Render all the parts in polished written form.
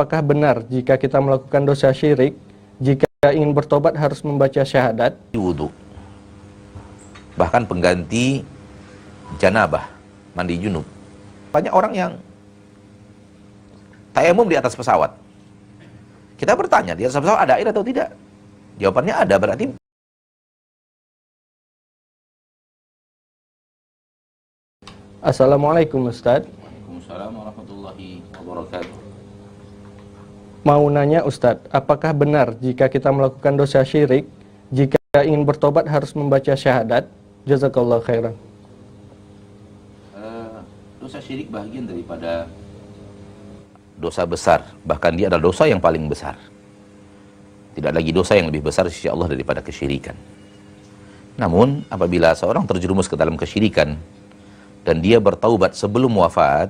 Apakah benar jika kita melakukan dosa syirik, jika ingin bertobat harus membaca syahadat? Wudu, bahkan pengganti janabah, mandi junub. Banyak orang yang tayamum di atas pesawat. Kita bertanya, di atas pesawat ada air atau tidak? Jawabannya ada, berarti Assalamualaikum Ustadz. Waalaikumsalam warahmatullahi wabarakatuh. Mau nanya Ustadz, apakah benar jika kita melakukan dosa syirik, jika ingin bertobat harus membaca syahadat? Jazakallah khairan. Dosa syirik bagian daripada dosa besar, bahkan dia adalah dosa yang paling besar. Tidak lagi dosa yang lebih besar di sisi Allah daripada kesyirikan. Namun apabila seorang terjerumus ke dalam kesyirikan dan dia bertaubat sebelum wafat,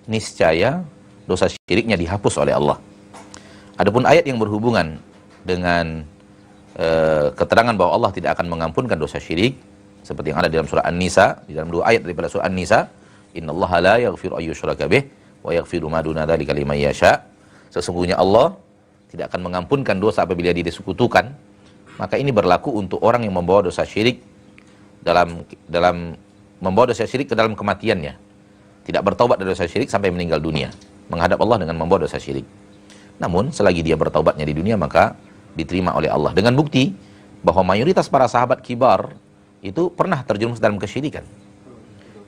niscaya dosa syiriknya dihapus oleh Allah. Adapun ayat yang berhubungan dengan keterangan bahwa Allah tidak akan mengampunkan dosa syirik, seperti yang ada dalam surah An-Nisa, di dalam dua ayat daripada surah An-Nisa, innallaha la yaghfiru an yushraka bih wa yaghfiru ma duna dzalika liman yasha. Sesungguhnya Allah tidak akan mengampunkan dosa apabila dia disekutukan. Maka ini berlaku untuk orang yang membawa dosa syirik dalam membawa dosa syirik ke dalam kematiannya. Tidak bertaubat dari dosa syirik sampai meninggal dunia, menghadap Allah dengan membawa dosa syirik. Namun selagi dia bertaubatnya di dunia, maka diterima oleh Allah. Dengan bukti bahwa mayoritas para sahabat kibar itu pernah terjerumus dalam kesyirikan.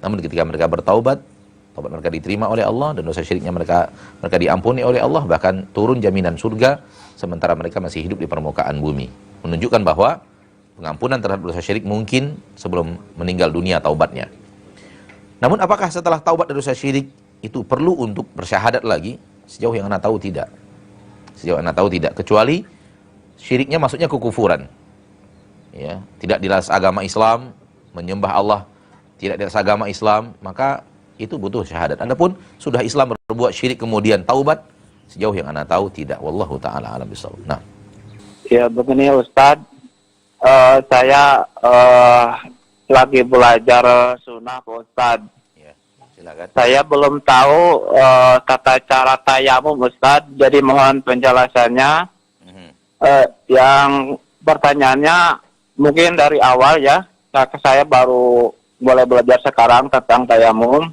Namun ketika mereka bertaubat, taubat mereka diterima oleh Allah dan dosa syiriknya mereka diampuni oleh Allah, bahkan turun jaminan surga sementara mereka masih hidup di permukaan bumi. Menunjukkan bahwa pengampunan terhadap dosa syirik mungkin sebelum meninggal dunia taubatnya. Namun apakah setelah taubat dari dosa syirik itu perlu untuk bersyahadat lagi? Sejauh yang Anda tahu tidak. Sejauh Anda tahu tidak, kecuali syiriknya maksudnya kekufuran. Ya, tidak di atas agama Islam, menyembah Allah tidak di atas agama Islam, maka itu butuh syahadat. Adapun sudah Islam berbuat syirik kemudian taubat, sejauh yang Anda tahu tidak. Wallahu taala alam bisawab. Nah. Ya begini Ustadz, saya lagi belajar sunnah Pak Ustadz. Ya, silakan. Saya belum tahu tata cara tayamum Ustadz, jadi mohon penjelasannya. Yang pertanyaannya mungkin dari awal ya, saya baru boleh belajar sekarang tentang tayamum.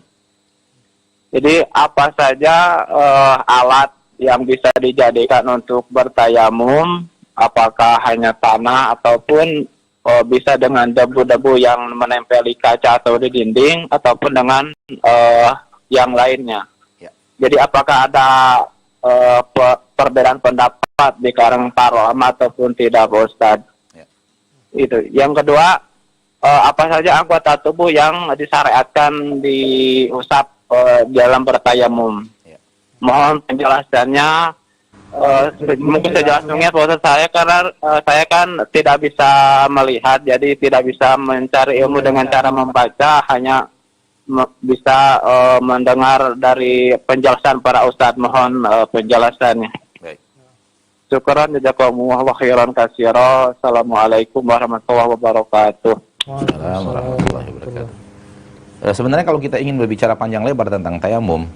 Jadi apa saja alat yang bisa dijadikan untuk bertayamum? Apakah hanya tanah ataupun bisa dengan debu-debu yang menempeli kaca atau di dinding, ataupun dengan yang lainnya? Ya. Jadi apakah ada perbedaan pendapat di kalangan para ulama ataupun tidak, Pak Ustadz? Ya. Itu. Yang kedua, apa saja anggota tubuh yang disyariatkan diusap dalam bertayamum? Ya. Mohon penjelasannya. Mungkin sejelasnya Pak Ustadz, saya karena saya kan tidak bisa melihat, jadi tidak bisa mencari ilmu dengan cara membaca, hanya bisa mendengar dari penjelasan para ustadz. Mohon penjelasannya. Baik. Syukran jazakumullah khairan katsira. Assalamualaikum warahmatullahi wabarakatuh. Waalaikumsalam warahmatullahi wabarakatuh. Sebenarnya kalau kita ingin berbicara panjang lebar tentang tayamum,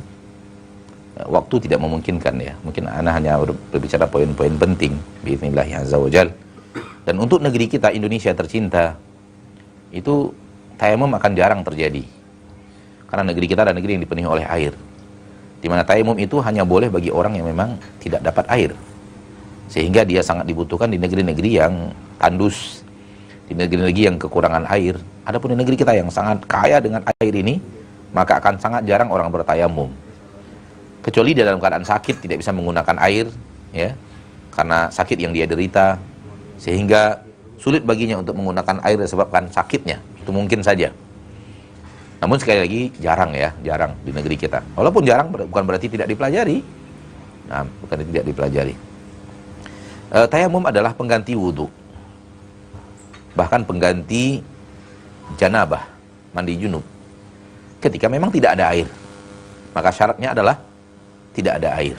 waktu tidak memungkinkan ya. Mungkin ana hanya berbicara poin-poin penting biidznillah azza wajal. Dan untuk negeri kita Indonesia tercinta, itu tayamum akan jarang terjadi. Karena negeri kita adalah negeri yang dipenuhi oleh air, di mana tayamum itu hanya boleh bagi orang yang memang tidak dapat air, sehingga dia sangat dibutuhkan di negeri-negeri yang tandus, di negeri-negeri yang kekurangan air. Adapun di negeri kita yang sangat kaya dengan air ini, maka akan sangat jarang orang bertayamum, kecuali dia dalam keadaan sakit tidak bisa menggunakan air, ya, karena sakit yang dia derita, sehingga sulit baginya untuk menggunakan air disebabkan sakitnya. Itu mungkin saja. Namun sekali lagi jarang ya, jarang di negeri kita. Walaupun jarang bukan berarti tidak dipelajari. Nah, bukan tidak dipelajari. Tayamum adalah pengganti wudu, bahkan pengganti janabah, mandi junub. Ketika memang tidak ada air, maka syaratnya adalah tidak ada air.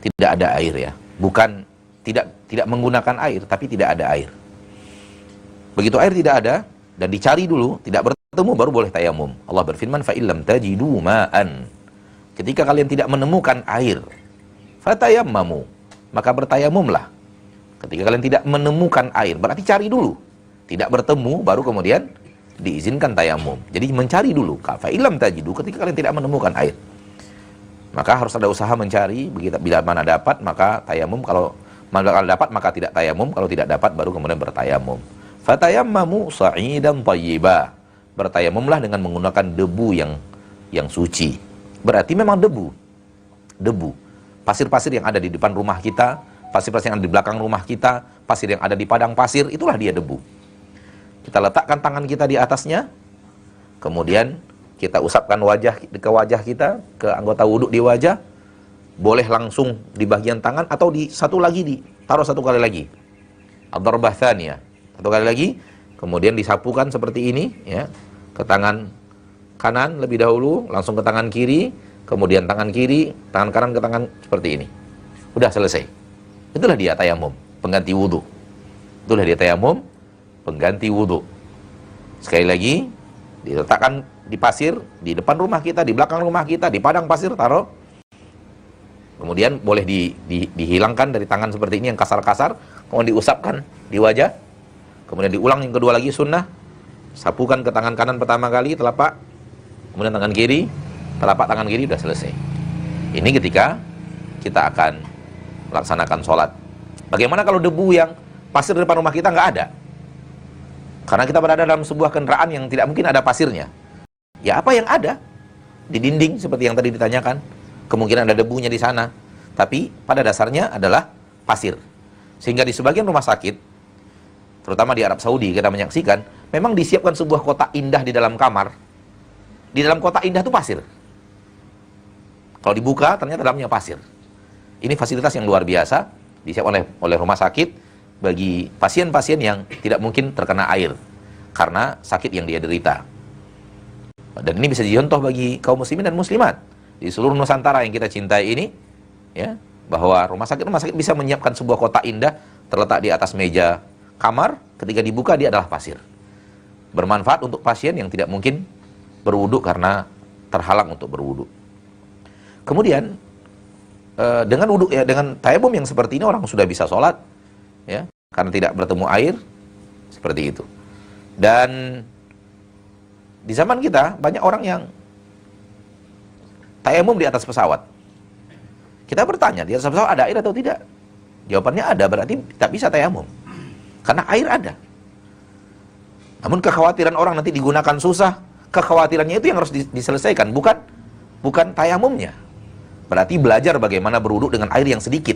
Tidak ada air ya, bukan tidak menggunakan air, tapi tidak ada air. Begitu air tidak ada dan dicari dulu, tidak bertemu, baru boleh tayamum. Allah berfirman, fa illam tajidu ma'an. Ketika kalian tidak menemukan air, Fatayammamu, maka bertayamumlah. Ketika kalian tidak menemukan air, berarti cari dulu. Tidak bertemu, baru kemudian diizinkan tayamum. Jadi mencari dulu. Fa illam tajidu, ketika kalian tidak menemukan air, maka harus ada usaha mencari. Begitu bila mana dapat, maka tayamum. Kalau mana dapat, maka tidak tayamum. Kalau tidak dapat, baru kemudian bertayamum. Fatayammamu sa'idan thayyiba, bertayamumlah dengan menggunakan debu yang suci. Berarti memang debu. Pasir-pasir yang ada di depan rumah kita, pasir-pasir yang ada di belakang rumah kita, pasir yang ada di padang pasir, itulah dia debu. Kita letakkan tangan kita di atasnya, kemudian kita usapkan ke wajah kita, ke anggota wudhu di wajah, boleh langsung di bagian tangan atau di satu lagi, taruh satu kali lagi. Ad-darbah tsaniyah, satu kali lagi, kemudian disapukan seperti ini, ya, ke tangan kanan lebih dahulu, langsung ke tangan kiri, kemudian tangan kiri, tangan kanan ke tangan seperti ini. Udah selesai. Itulah dia tayamum, pengganti wudhu. Itulah dia tayamum, pengganti wudhu. Sekali lagi, diletakkan di pasir, di depan rumah kita, di belakang rumah kita, di padang pasir, taruh. Kemudian boleh dihilangkan dari tangan seperti ini yang kasar-kasar, kemudian diusapkan di wajah. Kemudian diulang yang kedua lagi sunnah, sapukan ke tangan kanan pertama kali, telapak, kemudian tangan kiri, telapak tangan kiri, sudah selesai. Ini ketika kita akan melaksanakan sholat. Bagaimana kalau debu yang pasir di depan rumah kita nggak ada? Karena kita berada dalam sebuah kendaraan yang tidak mungkin ada pasirnya. Ya apa yang ada? Di dinding seperti yang tadi ditanyakan. Kemungkinan ada debunya di sana. Tapi pada dasarnya adalah pasir. Sehingga di sebagian rumah sakit, terutama di Arab Saudi, kita menyaksikan, memang disiapkan sebuah kotak indah di dalam kamar. Di dalam kotak indah itu pasir. Kalau dibuka, ternyata dalamnya pasir. Ini fasilitas yang luar biasa, disiapkan oleh rumah sakit bagi pasien-pasien yang tidak mungkin terkena air karena sakit yang dia derita. Dan ini bisa jadi contoh bagi kaum muslimin dan muslimat di seluruh Nusantara yang kita cintai ini, ya, bahwa rumah sakit bisa menyiapkan sebuah kotak indah terletak di atas meja kamar, ketika dibuka dia adalah pasir. Bermanfaat untuk pasien yang tidak mungkin berwudu karena terhalang untuk berwudu. Kemudian dengan wudu, ya, dengan tayamum yang seperti ini orang sudah bisa sholat, ya, karena tidak bertemu air, seperti itu. Dan di zaman kita banyak orang yang tayamum di atas pesawat. Kita bertanya, di atas pesawat ada air atau tidak? Jawabannya ada, berarti tak bisa tayamum karena air ada. Namun kekhawatiran orang nanti digunakan susah, kekhawatirannya itu yang harus diselesaikan, bukan tayamumnya. Berarti belajar bagaimana berwudu dengan air yang sedikit.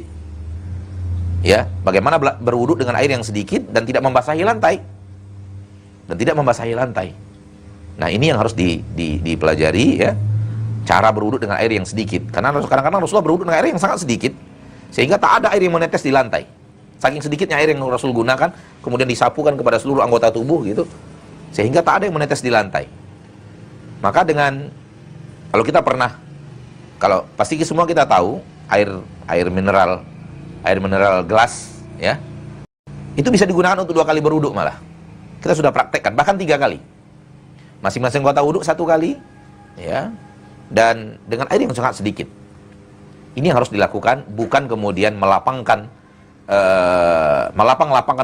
Ya, bagaimana berwudu dengan air yang sedikit dan tidak membasahi lantai. Nah, ini yang harus dipelajari, ya. Cara berwudu dengan air yang sedikit. Karena kadang-kadang Rasulullah berwudu dengan air yang sangat sedikit sehingga tak ada air yang menetes di lantai. Saking sedikitnya air yang Rasul gunakan, kemudian disapukan kepada seluruh anggota tubuh gitu, sehingga tak ada yang menetes di lantai. Maka kalau pasti semua kita tahu air mineral gelas, ya, itu bisa digunakan untuk 2 kali berwudu malah. Kita sudah praktekkan, bahkan 3 kali. Masing-masing anggota wudu 1 kali, ya, dan dengan air yang sangat sedikit. Ini yang harus dilakukan, bukan kemudian melapangkan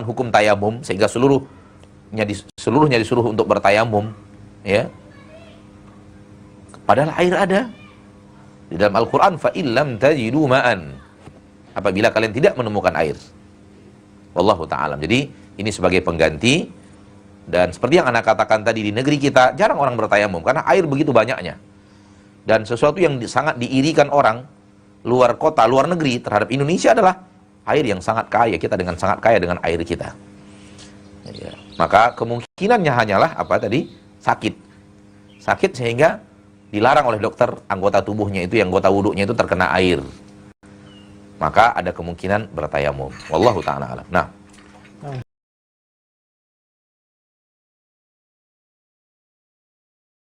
hukum tayamum sehingga seluruhnya disuruh untuk bertayamum, ya. Padahal air ada. Di dalam Al-Quran, فَإِلَّمْ تَجِدُوا مَاءً, apabila kalian tidak menemukan air. Wallahu ta'ala. Jadi ini sebagai pengganti. Dan seperti yang Anda katakan tadi, di negeri kita jarang orang bertayamum karena air begitu banyaknya. Dan sesuatu yang sangat diirikan orang luar kota, luar negeri terhadap Indonesia adalah air yang sangat kaya. Kita sangat kaya dengan air kita, ya. Maka kemungkinannya hanyalah sakit sehingga dilarang oleh dokter anggota tubuhnya itu, yang anggota wudunya itu terkena air. Maka ada kemungkinan bertayamum. Wallahu ta'ala alam. Nah,